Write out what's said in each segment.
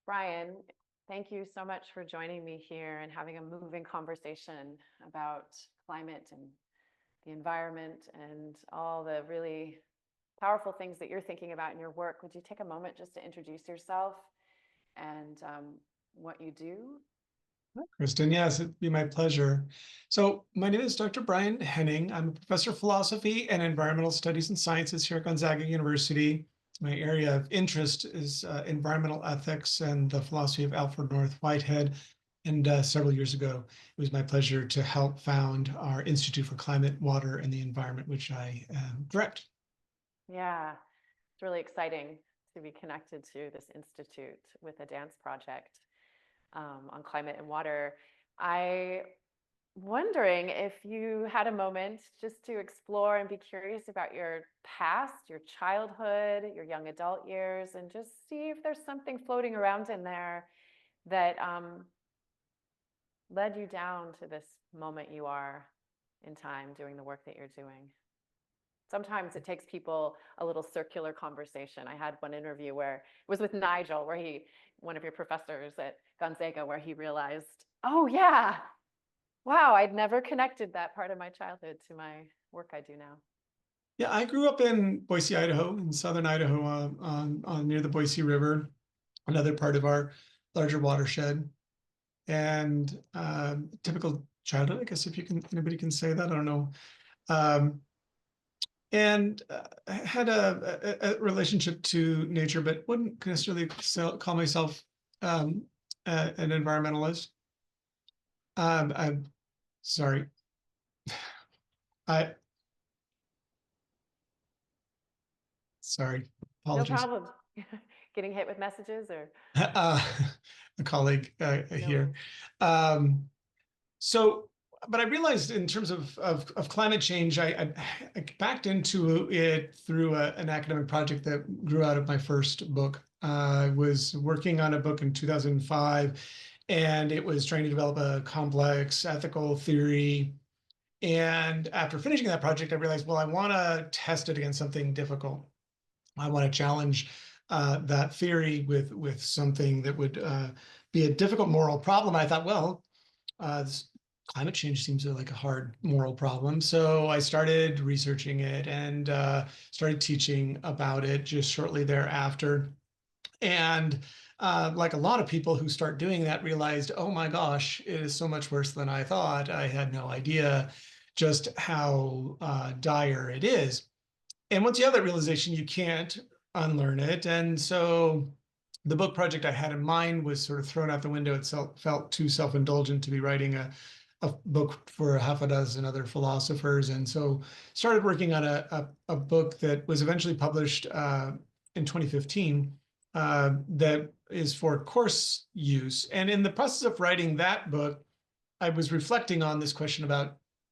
Brian, thank you so much for joining me here and having a moving conversation about climate and the environment and all the really powerful things that you're thinking about in your work. Would you take a moment just to introduce yourself and what you do? Kristen, yes, it'd be my pleasure. So my name is Dr. Brian Henning. I'm a professor of philosophy and environmental studies and sciences here at Gonzaga University. My area of interest is environmental ethics and the philosophy of Alfred North Whitehead. And several years ago, it was my pleasure to help found our Institute for Climate, Water, and the Environment, which I direct. Yeah, it's really exciting to be connected to this institute with a dance project on climate and water. I wondering if you had a moment just to explore and be curious about your past, your childhood, your young adult years, and just see if there's something floating around in there that led you down to this moment you are in time doing the work that you're doing. Sometimes it takes people a little circular conversation. I had one interview where it was with Nigel, where one of your professors at Gonzaga, where he realized, oh yeah, wow, I'd never connected that part of my childhood to my work I do now. Yeah, I grew up in Boise, Idaho, in southern Idaho, near the Boise River, another part of our larger watershed. And typical childhood, I guess, if anybody can say that, I don't know. And I had a relationship to nature, but wouldn't necessarily call myself an environmentalist. I'm sorry. I Sorry, No apologies. problem. Getting hit with messages or A colleague no here. worries. So, but I realized in terms of climate change, I backed into it through an academic project that grew out of my first book. I was working on a book in 2005, and it was trying to develop a complex ethical theory. And after finishing that project, I realized, well, I want to test it against something difficult. I want to challenge that theory with something that would be a difficult moral problem. I thought, well, climate change seems like a hard moral problem. So I started researching it and started teaching about it just shortly thereafter. And like a lot of people who start doing that, realized, oh my gosh, it is so much worse than I thought. I had no idea just how dire it is. And once you have that realization, you can't unlearn it. And so the book project I had in mind was sort of thrown out the window. It felt too self-indulgent to be writing a book for a half a dozen other philosophers. And so started working on a book that was eventually published in 2015 that is for course use. And in the process of writing that book, I was reflecting on this question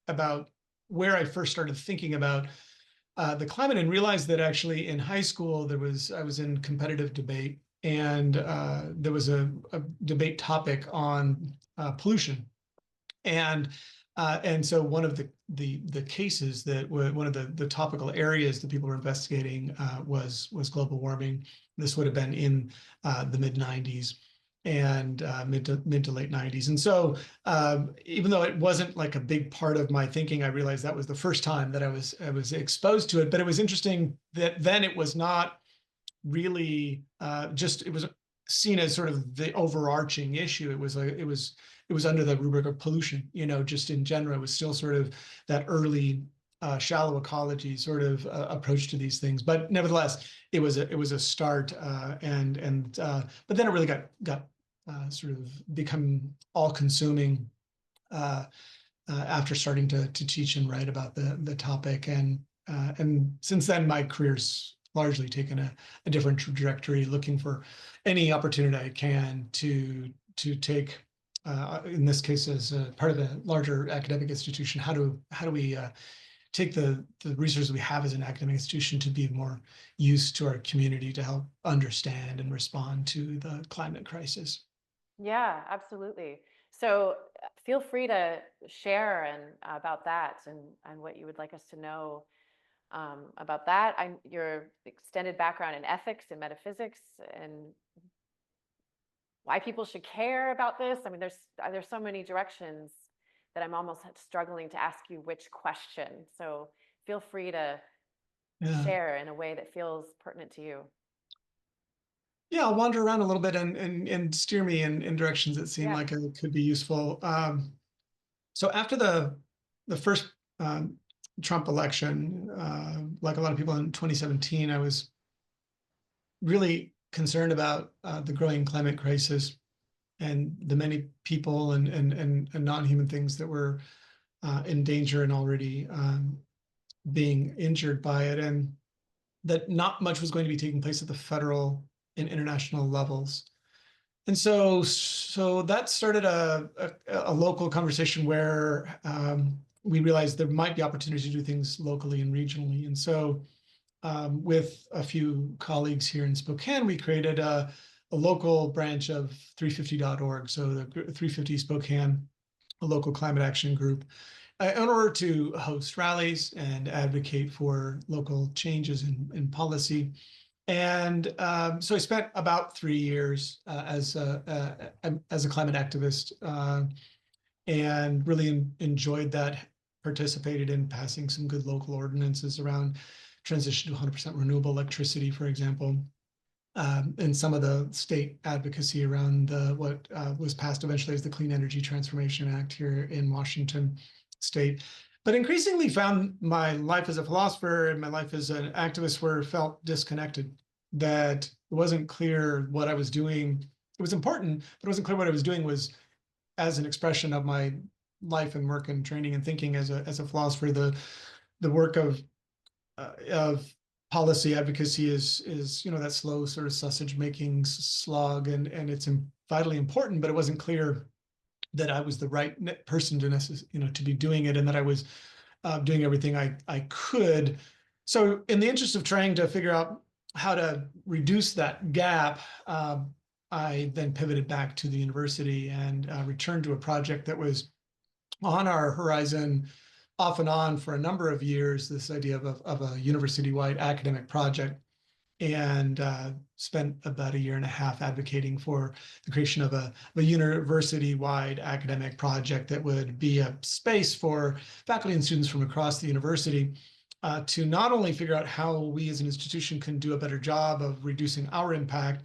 about where I first started thinking about the climate and realized that actually in high school I was in competitive debate, and there was a debate topic on pollution, and so one of the cases that one of the topical areas that people were investigating was global warming. This would have been in the mid 90s and mid to late 90s. And so even though it wasn't like a big part of my thinking, I realized that was the first time that I was exposed to it. But it was interesting that then it was not really it was seen as sort of the overarching issue. It was under the rubric of pollution, just in general. It was still sort of that early shallow ecology sort of approach to these things. But nevertheless, it was a start, but then it really got sort of become all-consuming after starting to teach and write about the topic. And since then, my career's largely taken a different trajectory, looking for any opportunity I can to take, in this case, as a part of a larger academic institution, how do we take the resources we have as an academic institution to be more used to our community to help understand and respond to the climate crisis. Yeah, absolutely. So feel free to share about that and what you would like us to know about that. Your extended background in ethics and metaphysics and why people should care about this. I mean, there's so many directions that I'm almost struggling to ask you which question. So feel free to share in a way that feels pertinent to you. Yeah, I'll wander around a little bit and steer me in directions that seem like it could be useful. So after the first Trump election, like a lot of people in 2017, I was really concerned about the growing climate crisis and the many people and non-human things that were in danger and already being injured by it, and that not much was going to be taking place at the federal and international levels. And so that started a local conversation where we realized there might be opportunities to do things locally and regionally. And so with a few colleagues here in Spokane, we created a local branch of 350.org. So the 350 Spokane, a local climate action group, in order to host rallies and advocate for local changes in policy. And so I spent about 3 years as a climate activist, and really enjoyed that. Participated in passing some good local ordinances around transition to 100% renewable electricity, for example, and some of the state advocacy around what was passed eventually as the Clean Energy Transformation Act here in Washington State. But increasingly found my life as a philosopher and my life as an activist where felt disconnected, that it wasn't clear what I was doing. It was important, but it wasn't clear what I was doing was as an expression of my life and work and training and thinking as a philosopher. The work of policy advocacy is that slow sort of sausage making slog, and it's vitally important, but it wasn't clear that I was the right person to be doing it, and that I was doing everything I could. So in the interest of trying to figure out how to reduce that gap, I then pivoted back to the university and returned to a project that was on our horizon off and on for a number of years, this idea of a university-wide academic project, and spent about 1.5 years advocating for the creation of a university-wide academic project that would be a space for faculty and students from across the university to not only figure out how we as an institution can do a better job of reducing our impact.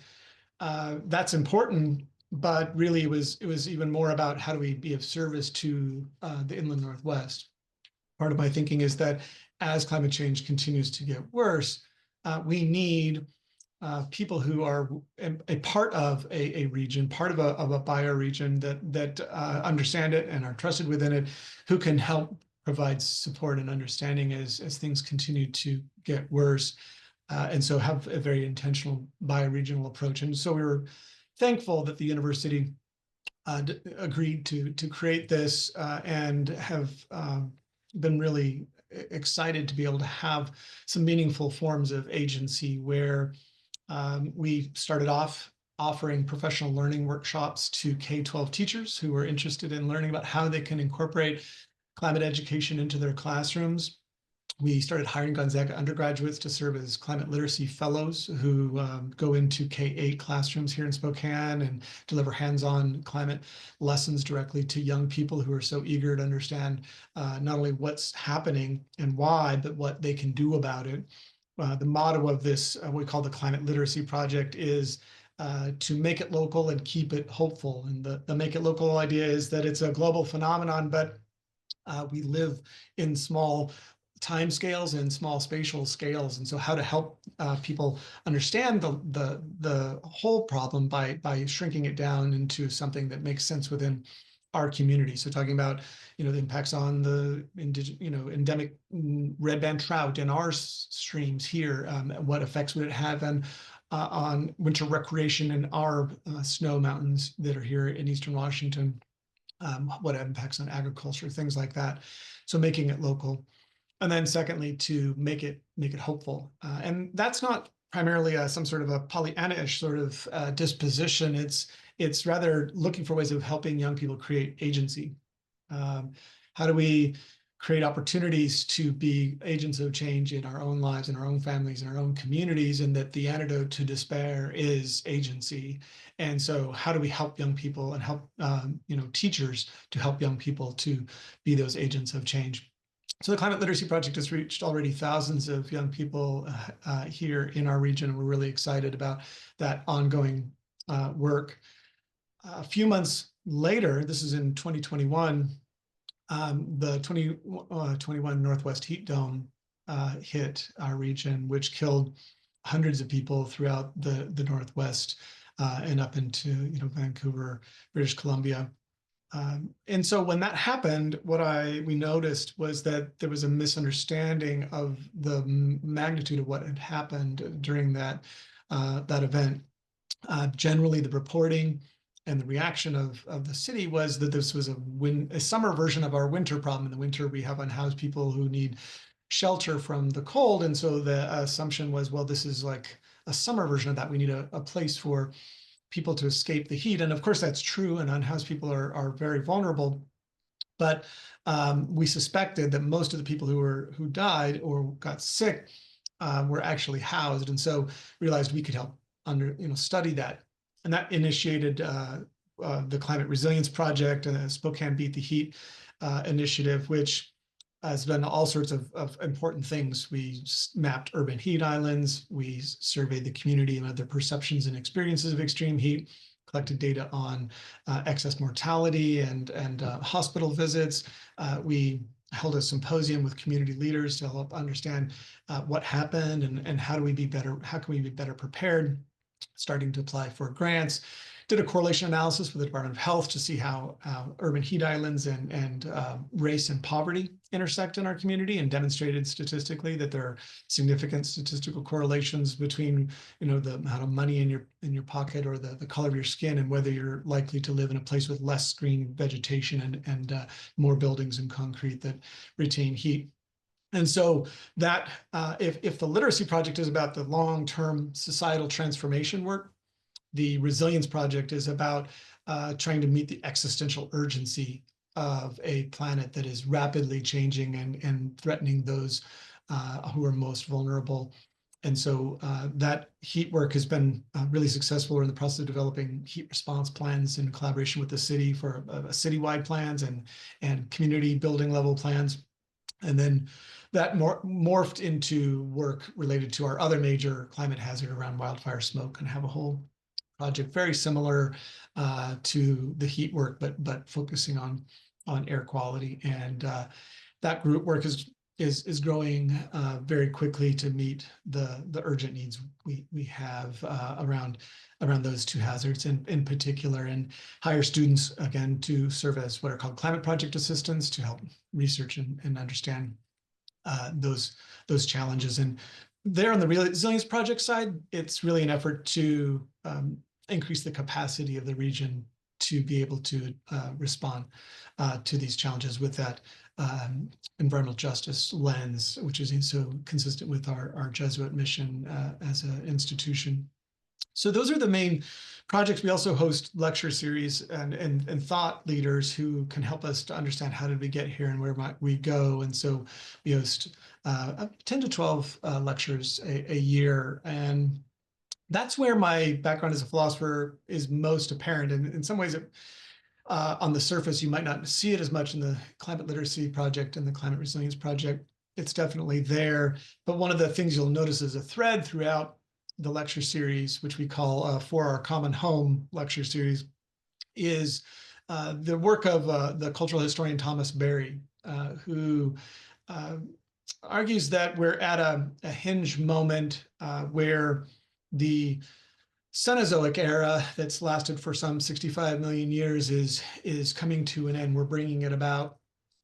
That's important, but really it was even more about how do we be of service to the inland Northwest. Part of my thinking is that as climate change continues to get worse, we need people who are a part of a region, part of a bioregion that understand it and are trusted within it, who can help provide support and understanding as things continue to get worse. And so have a very intentional bioregional approach. And so we were thankful that the university agreed to create this, and have been really excited to be able to have some meaningful forms of agency where we started off offering professional learning workshops to K-12 teachers who were interested in learning about how they can incorporate climate education into their classrooms. We started hiring Gonzaga undergraduates to serve as climate literacy fellows who go into K-8 classrooms here in Spokane and deliver hands-on climate lessons directly to young people who are so eager to understand not only what's happening and why, but what they can do about it. The motto of this, what we call the Climate Literacy Project, is to make it local and keep it hopeful. And the make it local idea is that it's a global phenomenon, but we live in small time scales and small spatial scales. And so how to help people understand the whole problem by shrinking it down into something that makes sense within our community. So talking about, the impacts on the endemic red band trout in our streams here, what effects would it have on winter recreation in our snow mountains that are here in Eastern Washington, what impacts on agriculture, things like that. So making it local. And then secondly, to make it hopeful. And that's not primarily some sort of a Pollyanna-ish sort of disposition. It's rather looking for ways of helping young people create agency. How do we create opportunities to be agents of change in our own lives, in our own families, in our own communities, and that the antidote to despair is agency. And so how do we help young people and help teachers to help young people to be those agents of change? So the Climate Literacy Project has reached already thousands of young people here in our region. We're really excited about that ongoing work. A few months later, this is in 2021, the 2021 Northwest Heat Dome hit our region, which killed hundreds of people throughout the Northwest and up into Vancouver, British Columbia. And so when that happened, what we noticed was that there was a misunderstanding of the magnitude of what had happened during that event. Generally, the reporting and the reaction of the city was that this was a summer version of our winter problem. In the winter, we have unhoused people who need shelter from the cold. And so the assumption was, well, this is like a summer version of that. We need a place for people to escape the heat. And of course, that's true. And unhoused people are very vulnerable. But we suspected that most of the people who died or got sick were actually housed. And so realized we could help study that. And that initiated the Climate Resilience Project and the Spokane Beat the Heat initiative, which has done all sorts of important things. We mapped urban heat islands. We surveyed the community and their perceptions and experiences of extreme heat, collected data on excess mortality and hospital visits. We held a symposium with community leaders to help understand what happened and how can we be better prepared, starting to apply for grants. Did a correlation analysis with the Department of Health to see how urban heat islands and race and poverty intersect in our community, and demonstrated statistically that there are significant statistical correlations between the amount of money in your pocket or the color of your skin and whether you're likely to live in a place with less green vegetation and more buildings and concrete that retain heat. And so that if the Literacy Project is about the long-term societal transformation work, the Resilience Project is about trying to meet the existential urgency of a planet that is rapidly changing and threatening those who are most vulnerable. And so that heat work has been really successful. We're in the process of developing heat response plans in collaboration with the city for citywide plans and community building level plans. And then that morphed into work related to our other major climate hazard around wildfire smoke, and have a whole project very similar to the heat work, but focusing on air quality. And that group work is growing very quickly to meet the urgent needs we have around those two hazards, in particular, and hire students again to serve as what are called climate project assistants to help research and understand those challenges. And there on the Resilience Project side, it's really an effort to increase the capacity of the region to be able to respond to these challenges with that environmental justice lens, which is so consistent with our Jesuit mission as an institution. So those are the main projects. We also host lecture series and thought leaders who can help us to understand how did we get here and where might we go. And so we host 10 to 12 lectures a year. And that's where my background as a philosopher is most apparent. And in some ways, on the surface, you might not see it as much in the Climate Literacy Project and the Climate Resilience Project. It's definitely there. But one of the things you'll notice is a thread throughout the lecture series, which we call For Our Common Home lecture series, is the work of the cultural historian Thomas Berry, who argues that we're at a hinge moment where the Cenozoic era that's lasted for some 65 million years is coming to an end. We're bringing it about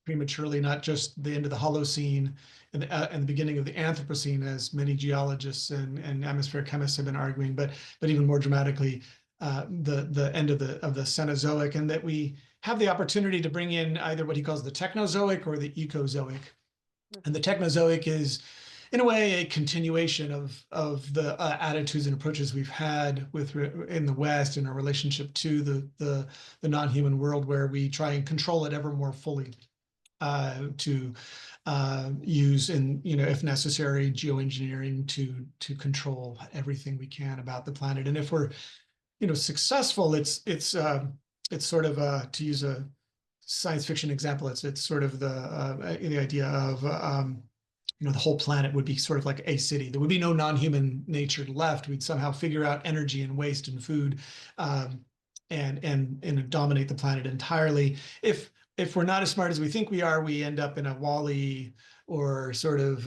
prematurely, not just the end of the Holocene and the beginning of the Anthropocene, as many geologists and atmospheric chemists have been arguing, but even more dramatically, the end of the Cenozoic, and that we have the opportunity to bring in either what he calls the Technozoic or the Ecozoic. And the Technozoic is, in a way, a continuation of the attitudes and approaches we've had in the West in our relationship to the non-human world, where we try and control it ever more fully. to use, in, if necessary, geoengineering to control everything we can about the planet. And if we're, successful, it's sort of, to use a science fiction example, it's sort of the idea of the whole planet would be sort of like a city. There would be no non-human nature left. We'd somehow figure out energy and waste and food, and dominate the planet entirely. If we're not as smart as we think we are, we end up in a Wall-E or sort of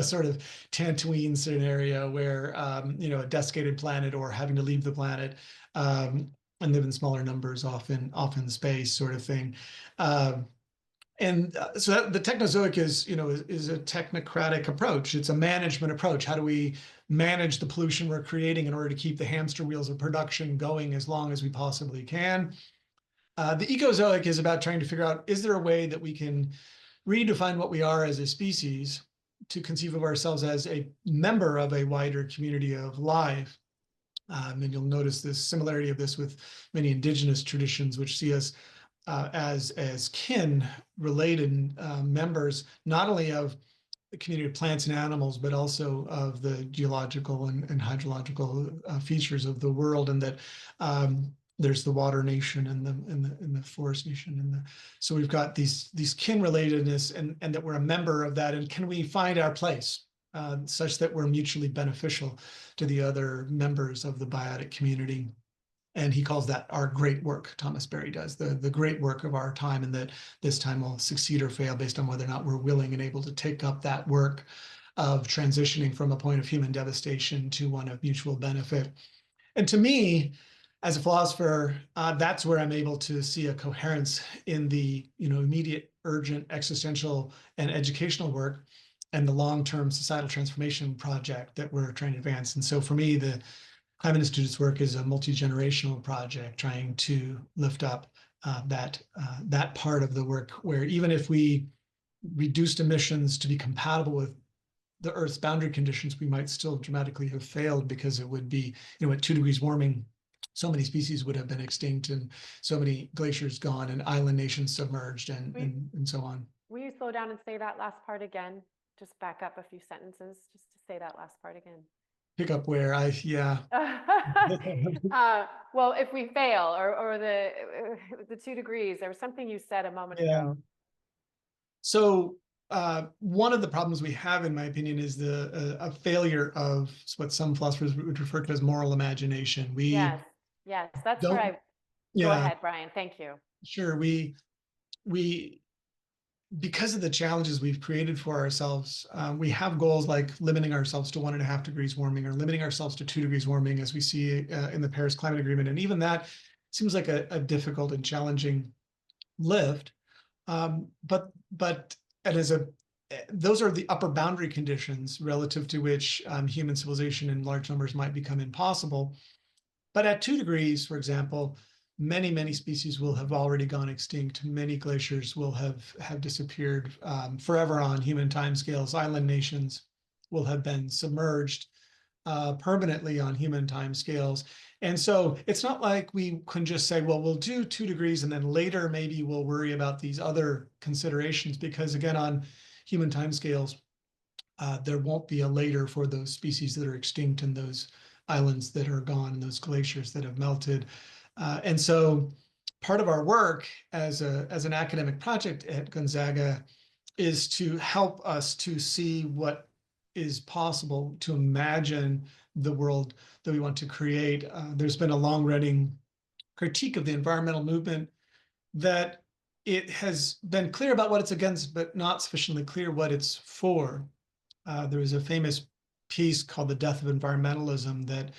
sort of Tatooine scenario where a desiccated planet, or having to leave the planet and live in smaller numbers off in space, sort of thing. So the Technozoic is a technocratic approach. It's a management approach. How do we manage the pollution we're creating in order to keep the hamster wheels of production going as long as we possibly can? The Ecozoic is about trying to figure out, is there a way that we can redefine what we are as a species to conceive of ourselves as a member of a wider community of life? And you'll notice this similarity of this with many indigenous traditions, which see us as kin, related members, not only of the community of plants and animals, but also of the geological and hydrological features of the world, and that there's the water nation and the forest nation, so we've got these kin relatedness, and that we're a member of that, and can we find our place such that we're mutually beneficial to the other members of the biotic community. And he calls that our great work. Thomas Berry does, the great work of our time, and that this time will succeed or fail based on whether or not we're willing and able to take up that work of transitioning from a point of human devastation to one of mutual benefit. And to me, as a philosopher, that's where I'm able to see a coherence in the immediate, urgent, existential, and educational work, and the long-term societal transformation project that we're trying to advance. And so for me, the Climate Institute's work is a multi-generational project trying to lift up that part of the work, where even if we reduced emissions to be compatible with the Earth's boundary conditions, we might still dramatically have failed, because it would be, at 2 degrees warming, so many species would have been extinct, and so many glaciers gone, and island nations submerged, and so on. Will you slow down and say that last part again? Just back up a few sentences, just to say that last part again. Pick up where yeah. Well, if we fail, or the 2 degrees, there was something you said a moment ago. So one of the problems we have, in my opinion, is a failure of what some philosophers would refer to as moral imagination. Yes, that's where I. Go ahead, Brian. Thank you. Sure. We because of the challenges we've created for ourselves, we have goals like limiting ourselves to 1.5 degrees warming, or limiting ourselves to 2 degrees warming, as we see in the Paris Climate Agreement. And even that seems like a difficult and challenging lift. But those are the upper boundary conditions relative to which human civilization in large numbers might become impossible. But at 2 degrees, for example, many species will have already gone extinct. Many glaciers will have disappeared forever on human timescales. Island nations will have been submerged permanently on human timescales. And so it's not like we can just say, well, we'll do 2 degrees and then later maybe we'll worry about these other considerations, because again, on human timescales, there won't be a later for those species that are extinct, and those islands that are gone, and those glaciers that have melted. And so part of our work as an academic project at Gonzaga is to help us to see what is possible, to imagine the world that we want to create. There's been a long-running critique of the environmental movement that it has been clear about what it's against, but not sufficiently clear what it's for. There was a famous piece called The Death of Environmentalism that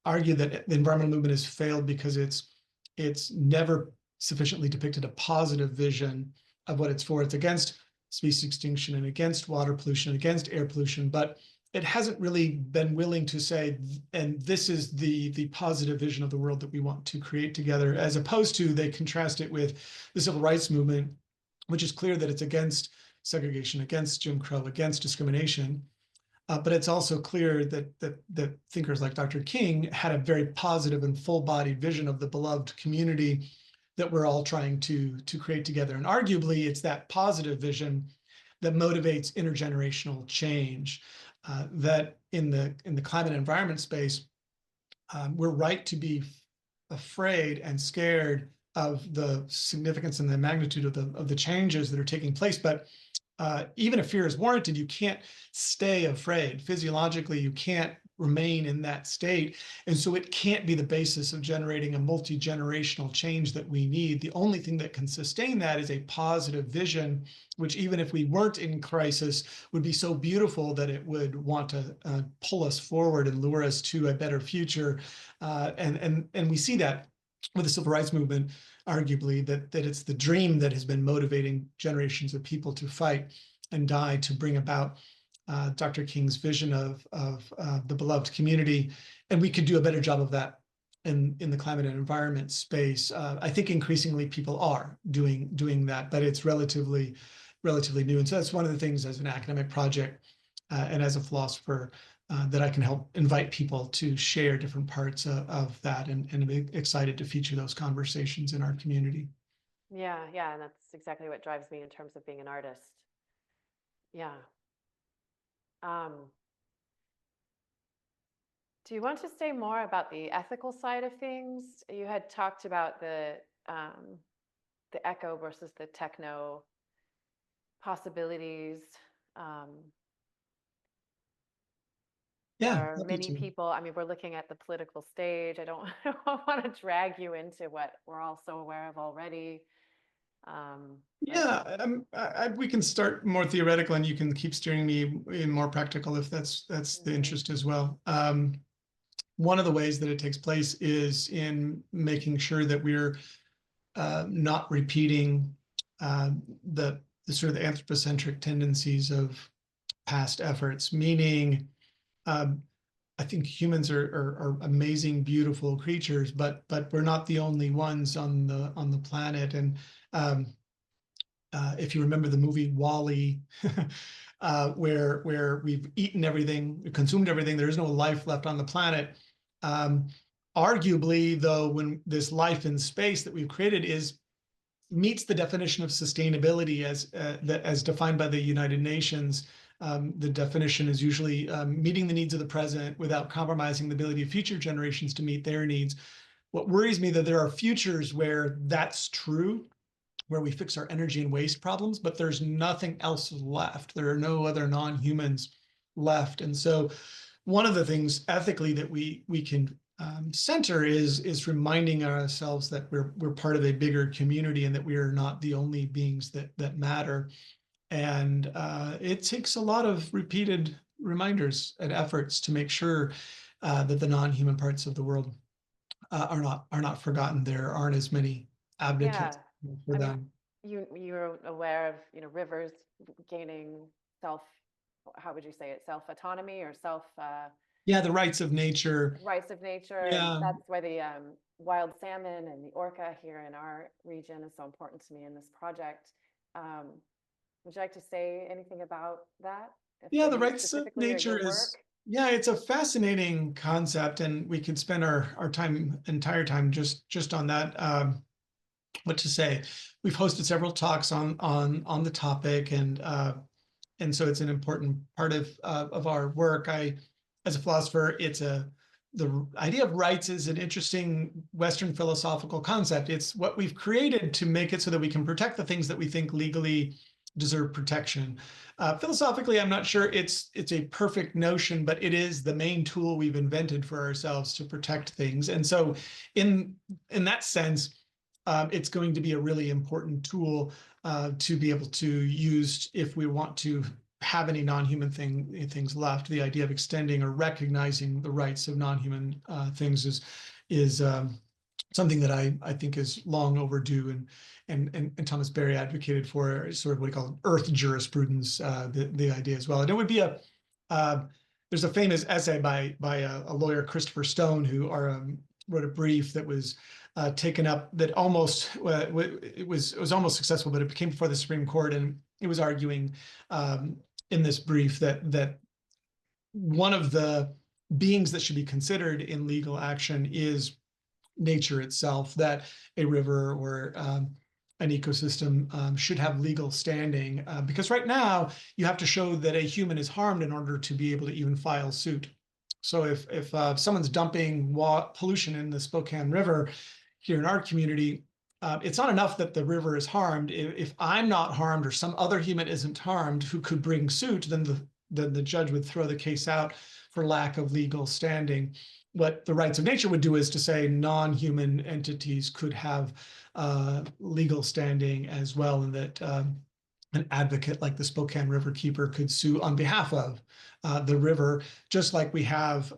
argued that the environmental movement has failed because it's never sufficiently depicted a positive vision of what it's for. It's against species extinction and against water pollution, against air pollution, but it hasn't really been willing to say, and this is the positive vision of the world that we want to create together, as opposed to they contrast it with the civil rights movement, which is clear that it's against segregation, against Jim Crow, against discrimination. But it's also clear that thinkers like Dr. King had a very positive and full-bodied vision of the beloved community that we're all trying to create together. And arguably, it's that positive vision that motivates intergenerational change. That in the climate and environment space, we're right to be afraid and scared of the significance and the magnitude of the changes that are taking place. But even if fear is warranted, you can't stay afraid. Physiologically, you can't remain in that state. And so it can't be the basis of generating a multi-generational change that we need. The only thing that can sustain that is a positive vision, which even if we weren't in crisis, would be so beautiful that it would want to pull us forward and lure us to a better future. And we see that with the civil rights movement, arguably, that it's the dream that has been motivating generations of people to fight and die to bring about Dr. King's vision of the beloved community. And we could do a better job of that in the climate and environment space. I think increasingly people are doing that, but it's relatively new. And so that's one of the things as an academic project and as a philosopher that I can help invite people to share different parts of that, and I'm excited to feature those conversations in our community. Yeah, yeah, and that's exactly what drives me in terms of being an artist. Yeah. Do you want to say more about the ethical side of things? You had talked about the echo versus the techno possibilities. There Yeah, are happy many to. people. I mean, we're looking at the political stage. I don't want to drag you into what we're all so aware of already. Yeah, we can start more theoretical, and you can keep steering me in more practical if that's the interest as well. One of the ways that it takes place is in making sure that we're not repeating the sort of the anthropocentric tendencies of past efforts, meaning I think humans are amazing, beautiful creatures, but we're not the only ones on the planet. And if you remember the movie Wall-E, where we've eaten everything, consumed everything, there is no life left on the planet. Arguably, though, when this life in space that we've created meets the definition of sustainability as defined by the United Nations. The definition is usually meeting the needs of the present without compromising the ability of future generations to meet their needs. What worries me that there are futures where that's true, where we fix our energy and waste problems, but there's nothing else left. There are no other non-humans left. And so one of the things ethically that we can center is reminding ourselves that we're part of a bigger community and that we are not the only beings that matter. And it takes a lot of repeated reminders and efforts to make sure that the non-human parts of the world are not forgotten. There aren't as many advocates for I mean, them. you're aware of, rivers gaining how would you say it, self-autonomy or Yeah, the rights of nature. rights of nature. And Yeah. that's why the wild salmon and the orca here in our region is so important to me in this project. Would you like to say anything about that? Yeah, the You rights of specifically or nature your work? yeah, it's a fascinating concept, and we could spend our entire time just on that. What to say? We've hosted several talks on the topic, and so it's an important part of our work. As a philosopher, the idea of rights is an interesting Western philosophical concept. It's what we've created to make it so that we can protect the things that we think legally deserve protection. Philosophically, I'm not sure it's a perfect notion, but it is the main tool we've invented for ourselves to protect things. And so in that sense, it's going to be a really important tool to be able to use if we want to have any non-human things left. The idea of extending or recognizing the rights of non-human things is something that I think is long overdue, and Thomas Berry advocated for sort of what he called earth jurisprudence, the idea as well. And it would be there's a famous essay by a lawyer, Christopher Stone, who wrote a brief that was taken up that it was almost successful, but it came before the Supreme Court, and it was arguing in this brief that one of the beings that should be considered in legal action is nature itself, that a river or an ecosystem should have legal standing, because right now you have to show that a human is harmed in order to be able to even file suit. So if someone's dumping pollution in the Spokane River here in our community, it's not enough that the river is harmed. If I'm not harmed or some other human isn't harmed who could bring suit, then the judge would throw the case out for lack of legal standing. What the rights of nature would do is to say non-human entities could have legal standing as well, and that an advocate like the Spokane River Keeper could sue on behalf of the river, just like we have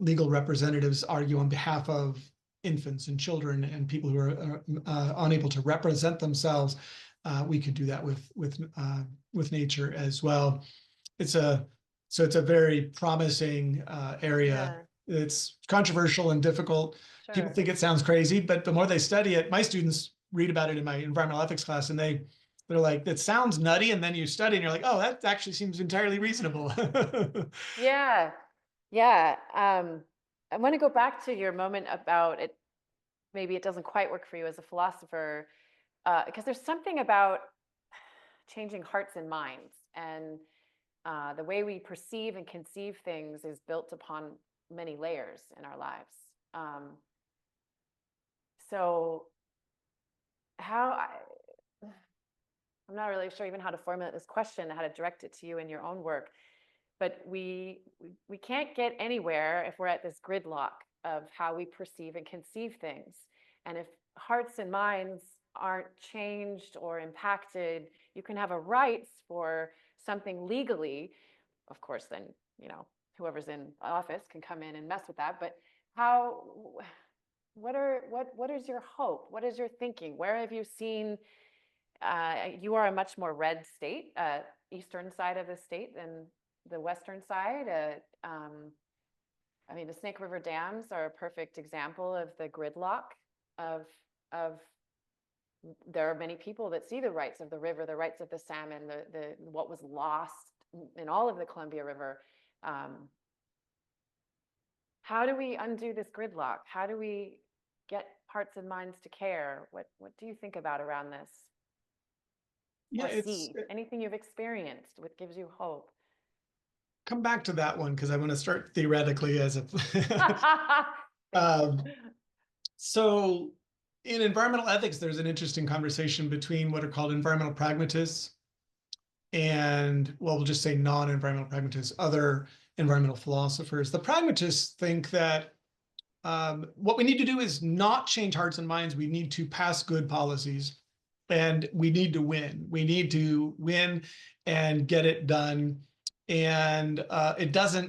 legal representatives argue on behalf of infants and children and people who are unable to represent themselves. We could do that with nature as well. It's a very promising area. Yeah, It's controversial and difficult. People sure. think it sounds crazy, but the more they study it, my students read about it in my environmental ethics class, and they're like, that sounds nutty. And then you study and you're like, oh, that actually seems entirely reasonable. Yeah, yeah. I want to go back to your moment about it. Maybe it doesn't quite work for you as a philosopher, because there's something about changing hearts and minds, and the way we perceive and conceive things is built upon many layers in our lives. So I'm not really sure even how to formulate this question, how to direct it to you in your own work, but we can't get anywhere if we're at this gridlock of how we perceive and conceive things. And if hearts and minds aren't changed or impacted, you can have a rights for something legally. Of course, then, whoever's in office can come in and mess with that. But what is your hope? What is your thinking? Where have you seen, you are a much more red state, eastern side of the state than the western side. I mean, the Snake River dams are a perfect example of the gridlock of there are many people that see the rights of the river, the rights of the salmon, the what was lost in all of the Columbia River. How do we undo this gridlock? How do we get hearts and minds to care? What do you think about around this? Yeah, Or see anything you've experienced? What gives you hope? come back to that one because I want to start theoretically as a so in environmental ethics, there's an interesting conversation between what are called environmental pragmatists and, well, we'll just say non-environmental pragmatists, other environmental philosophers. The pragmatists think that what we need to do is not change hearts and minds. We need to pass good policies, and we need to win. We need to win and get it done. And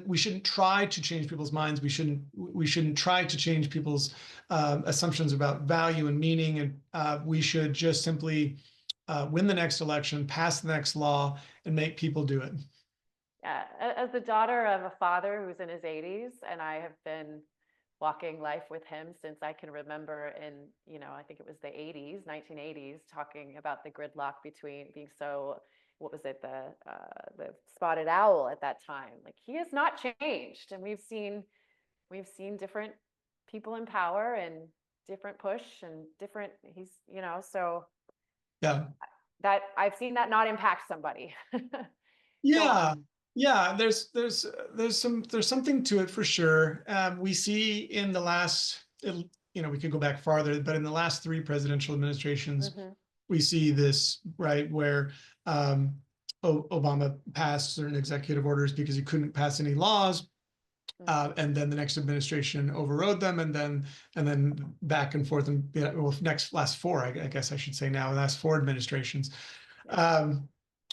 we shouldn't try to change people's minds. We shouldn't try to change people's assumptions about value and meaning. And we should just simply win the next election, pass the next law, and make people do it. Yeah, as the daughter of a father who's in his 80s, and I have been walking life with him since I can remember in, I think it was the 80s, 1980s, talking about the gridlock between being so, what was it, the spotted owl at that time. Like, he has not changed. And we've seen different people in power and different push and different, so Yeah. that I've seen that not impact somebody. Yeah. Yeah, there's something to it for sure. We see in the last, we could go back farther, but in the last 3 presidential administrations, we see this, right, where Obama passed certain executive orders because he couldn't pass any laws, and then the next administration overrode them, and then back and forth, and last 4, I guess I should say now, last 4 administrations.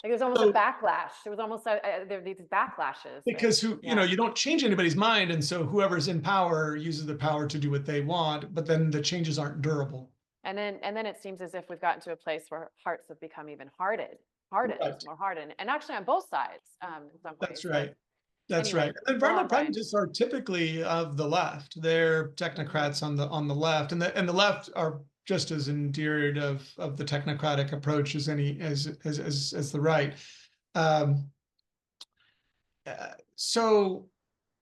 It was almost a backlash. It was almost there were these backlashes. Because you don't change anybody's mind, and so whoever's in power uses the power to do what they want, but then the changes aren't durable. And then it seems as if we've gotten to a place where hearts have become even hardened, more hardened, and actually on both sides. In some ways. That's right. That's right. Environmental pragmatists are typically of the left. They're technocrats on the left, and the left are just as endeared of the technocratic approach as the right. So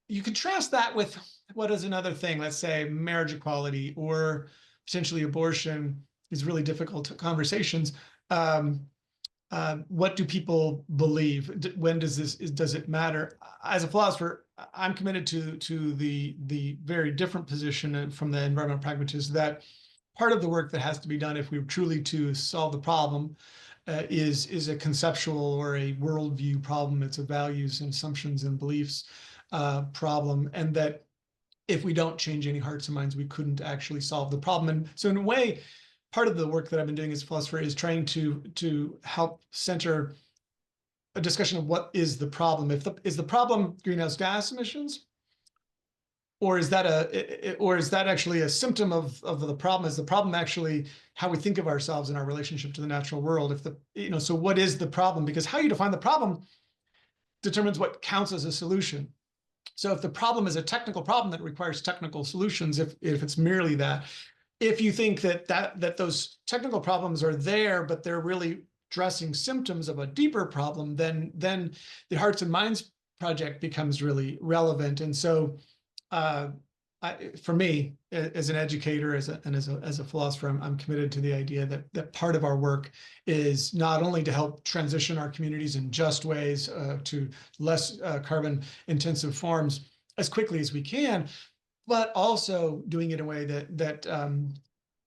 you contrast that with what is another thing? Let's say marriage equality or potentially abortion, these really difficult conversations. What do people believe? When does it matter? As a philosopher, I'm committed to the very different position from the environmental pragmatist, that part of the work that has to be done if we were truly to solve the problem is a conceptual or a worldview problem. It's a values and assumptions and beliefs problem, and that if we don't change any hearts and minds, we couldn't actually solve the problem. And so in a way, part of the work that I've been doing as a philosopher is trying to help center a discussion of what is the problem. Is the problem greenhouse gas emissions? Or is that actually a symptom of the problem? Is the problem actually how we think of ourselves in our relationship to the natural world? So what is the problem? Because how you define the problem determines what counts as a solution. So if the problem is a technical problem that requires technical solutions, if it's merely that, if you think that those technical problems are there, but they're really addressing symptoms of a deeper problem, then the Hearts and Minds project becomes really relevant. And so for me, as an educator, as a philosopher, I'm committed to the idea that part of our work is not only to help transition our communities in just ways to less carbon intensive forms as quickly as we can, but also doing it in a way that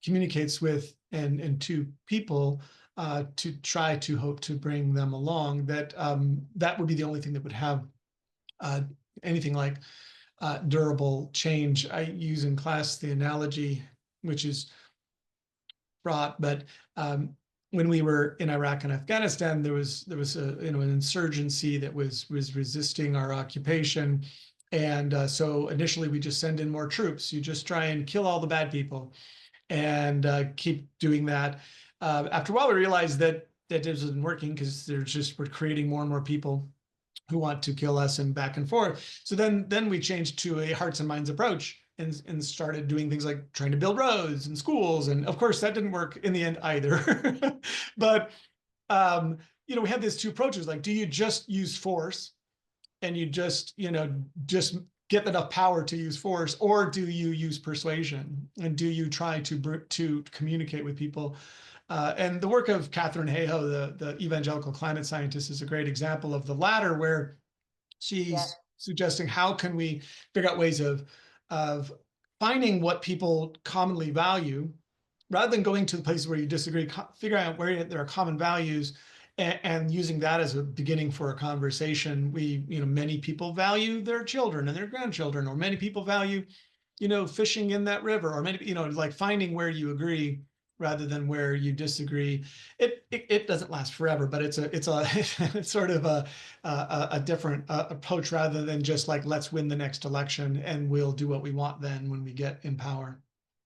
communicates with and to people to try to hope to bring them along. That would be the only thing that would have anything like durable change. I use in class the analogy, which is fraught, but when we were in Iraq and Afghanistan, there was an insurgency that was resisting our occupation, and so initially we just send in more troops. You just try and kill all the bad people, and keep doing that. After a while, we realized that isn't working because we're creating more and more people who want to kill us, and back and forth. So then we changed to a hearts and minds approach and started doing things like trying to build roads and schools. And of course, that didn't work in the end either. But we had these two approaches. Like, do you just use force and you just get enough power to use force, or do you use persuasion, and do you try to communicate with people? And the work of Katharine Hayhoe, the evangelical climate scientist, is a great example of the latter, where she's suggesting how can we figure out ways of finding what people commonly value, rather than going to the places where you disagree, figuring out where there are common values and using that as a beginning for a conversation. Many people value their children and their grandchildren, or many people value, fishing in that river, or many, like finding where you agree rather than where you disagree. It doesn't last forever, but it's it's sort of a different approach, rather than just like, let's win the next election and we'll do what we want then when we get in power.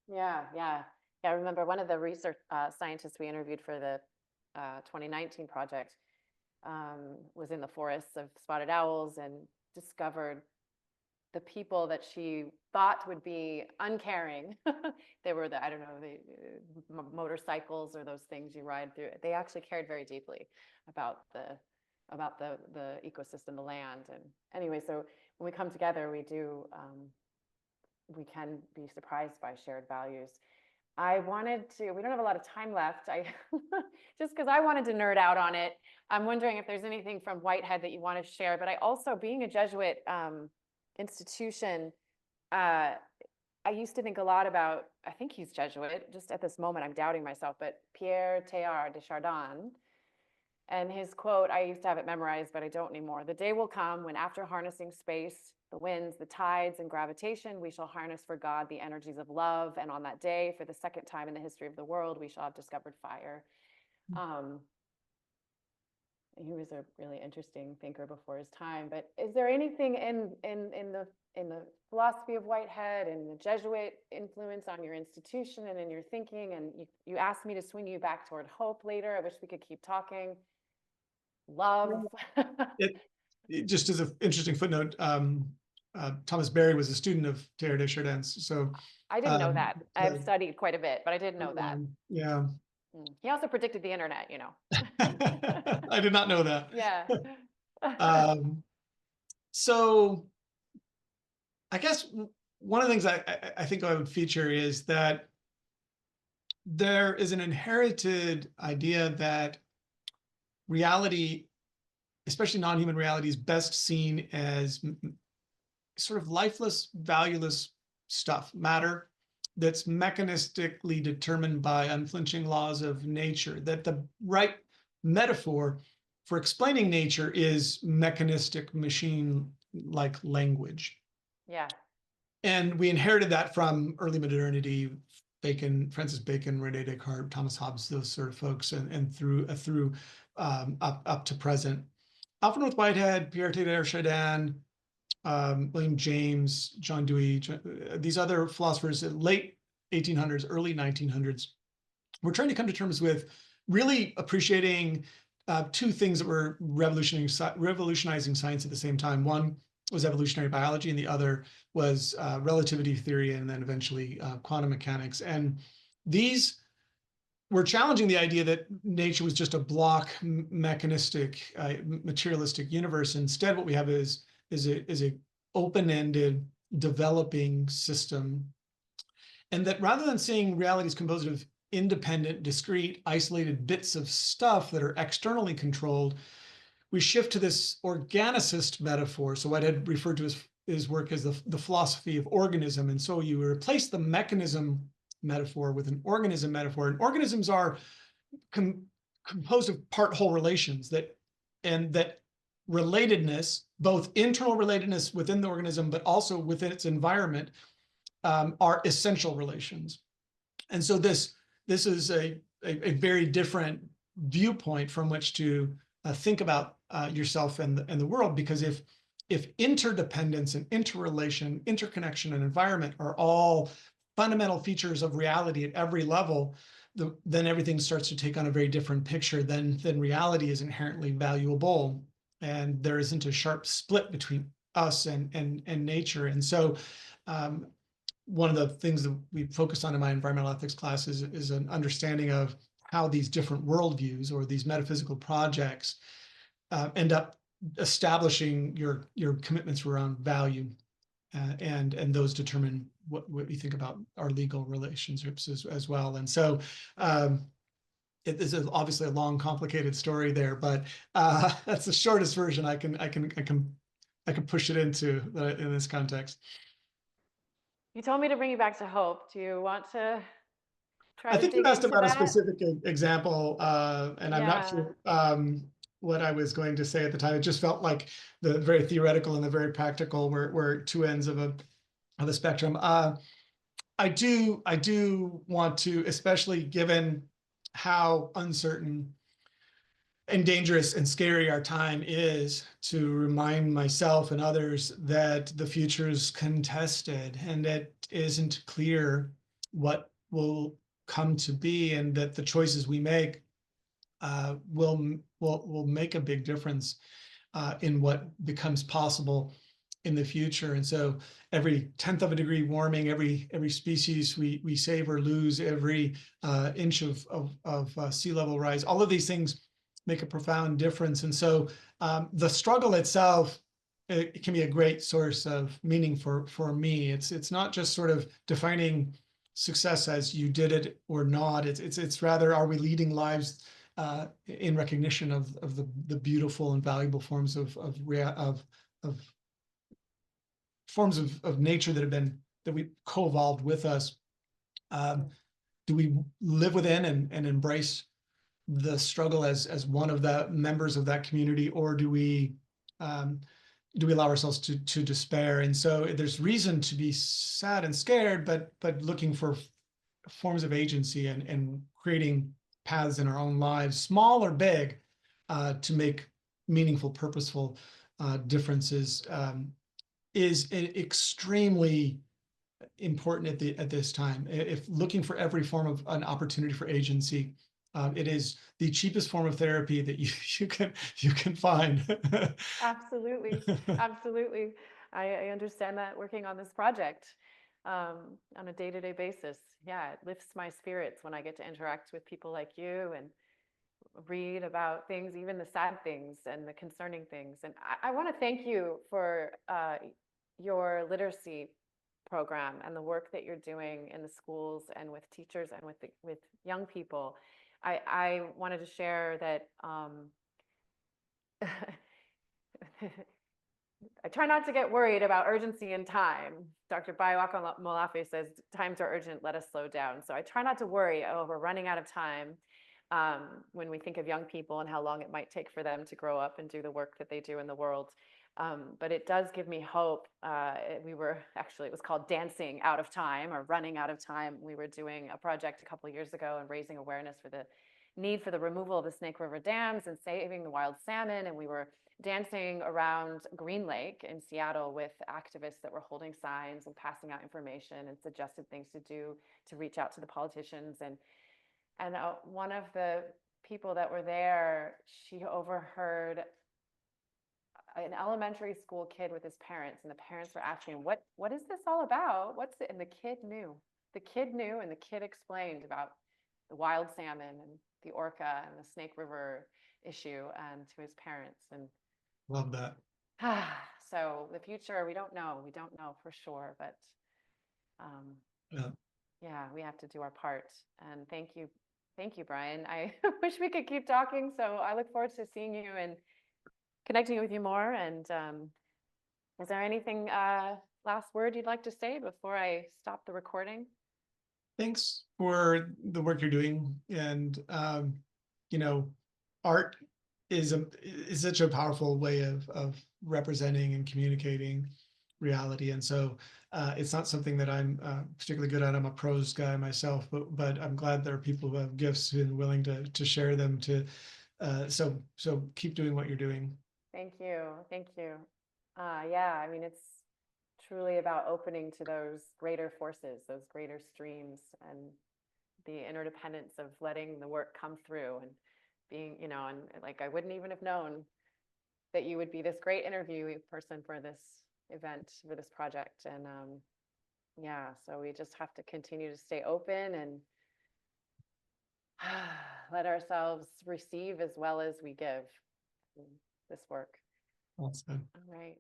Yeah. I remember one of the research scientists we interviewed for the 2019 project was in the forests of spotted owls, and discovered the people that she thought would be uncaring. They were I don't know, the motorcycles or those things you ride through. They actually cared very deeply about the ecosystem, the land. And anyway, so when we come together, we can be surprised by shared values. We don't have a lot of time left. Just because I wanted to nerd out on it, I'm wondering if there's anything from Whitehead that you want to share. But I also, being a Jesuit institution, I used to think a lot about, I think he's Jesuit, just at this moment I'm doubting myself, but Pierre Teilhard de Chardin, and his quote, I used to have it memorized, but I don't anymore. The day will come when, after harnessing space, the winds, the tides, and gravitation, we shall harness for God the energies of love. And on that day, for the second time in the history of the world, we shall have discovered fire. He was a really interesting thinker before his time. But is there anything in the philosophy of Whitehead and the Jesuit influence on your institution and in your thinking? And you asked me to swing you back toward hope later. I wish we could keep talking. Love. Just as an interesting footnote, Thomas Berry was a student of Teilhard de Chardin's. So I didn't know that. I've studied quite a bit, but I didn't know that. Yeah. He also predicted the internet, I did not know that. Yeah. So I guess one of the things I think I would feature is that there is an inherited idea that reality, especially non-human reality, is best seen as sort of lifeless, valueless stuff, matter that's mechanistically determined by unflinching laws of nature, that the right metaphor for explaining nature is mechanistic machine-like language. Yeah. And we inherited that from early modernity, Bacon, Francis Bacon, Rene Descartes, Thomas Hobbes, those sort of folks, and through up to present. Alfred North Whitehead, Pierre Teilhard Chardin, William James, John Dewey, these other philosophers in late 1800s, early 1900s, were trying to come to terms with really appreciating two things that were revolutionizing science at the same time. One was evolutionary biology, and the other was relativity theory, and then eventually quantum mechanics. And these were challenging the idea that nature was just a block, mechanistic, materialistic universe. Instead, what we have is a open-ended, developing system, and that rather than seeing reality as composed of independent, discrete, isolated bits of stuff that are externally controlled, we shift to this organicist metaphor. So what I'd referred to as his work as the philosophy of organism. And so you replace the mechanism metaphor with an organism metaphor. And organisms are composed of part-whole relations that relatedness, both internal relatedness within the organism, but also within its environment, are essential relations. And so this is a very different viewpoint from which to think about yourself and the world, because if interdependence and interrelation, interconnection, and environment are all fundamental features of reality at every level, then everything starts to take on a very different picture. Then reality is inherently valuable, and there isn't a sharp split between us and nature. And so one of the things that we focus on in my environmental ethics class is an understanding of how these different worldviews or these metaphysical projects end up establishing your commitments around value, and those determine what we think about our legal relationships as well. And so it is obviously a long, complicated story there, but that's the shortest version I can push it into in this context. You told me to bring you back to hope. Do you want to try I to think you dig asked into about a that? specific example, and I'm not Yeah. sure what I was going to say at the time. It just felt like the very theoretical and the very practical were two ends of a spectrum. I do want to, especially given how uncertain and dangerous and scary our time is, to remind myself and others that the future is contested and it isn't clear what will come to be, and that the choices we make will make a big difference in what becomes possible in the future. And so every 1/10 of a degree warming, every species we save or lose, every inch of sea level rise, all of these things make a profound difference. And so the struggle itself, it can be a great source of meaning for me. It's not just sort of defining success as you did it or not. It's rather, are we leading lives in recognition of the beautiful and valuable forms of forms of nature that we co-evolved with us. Do we live within and embrace the struggle as one of the members of that community, or do we allow ourselves to despair? And so there's reason to be sad and scared, but looking for forms of agency and creating paths in our own lives, small or big, to make meaningful, purposeful differences, is extremely important at this time. If looking for every form of an opportunity for agency, it is the cheapest form of therapy that you can find. Absolutely. Absolutely. I understand that working on this project on a day-to-day basis. Yeah, it lifts my spirits when I get to interact with people like you and read about things, even the sad things and the concerning things. And I want to thank you for your literacy program and the work that you're doing in the schools and with teachers and with young people. I wanted to share that I try not to get worried about urgency and time. Dr. Bayawaka Molafe says, times are urgent, let us slow down. So I try not to worry, oh, we're running out of time, when we think of young people and how long it might take for them to grow up and do the work that they do in the world. But it does give me hope. It was called Dancing Out of Time or Running Out of Time. We were doing a project a couple of years ago and raising awareness for the need for the removal of the Snake River dams and saving the wild salmon. And we were dancing around Green Lake in Seattle with activists that were holding signs and passing out information and suggested things to do to reach out to the politicians. And one of the people that were there, she overheard an elementary school kid with his parents, and the parents were asking, what is this all about? What's it? And the kid knew. The kid knew, and the kid explained about the wild salmon and the orca and the Snake River issue and to his parents. And Love that. so the future, we don't know for sure, but Yeah. yeah, we have to do our part. And thank you, Brian. I wish we could keep talking, so I look forward to seeing you and connecting with you more. And is there anything last word you'd like to say before I stop the recording? Thanks for the work you're doing. And art is such a powerful way of representing and communicating reality. And so it's not something that I'm particularly good at. I'm a prose guy myself, but I'm glad there are people who have gifts and willing to share them. So keep doing what you're doing. Thank you. Yeah, I mean, it's truly about opening to those greater forces, those greater streams, and the interdependence of letting the work come through and being, and like, I wouldn't even have known that you would be this great interview person for this event, for this project. And yeah, so we just have to continue to stay open and let ourselves receive as well as we give this work. Awesome. All right.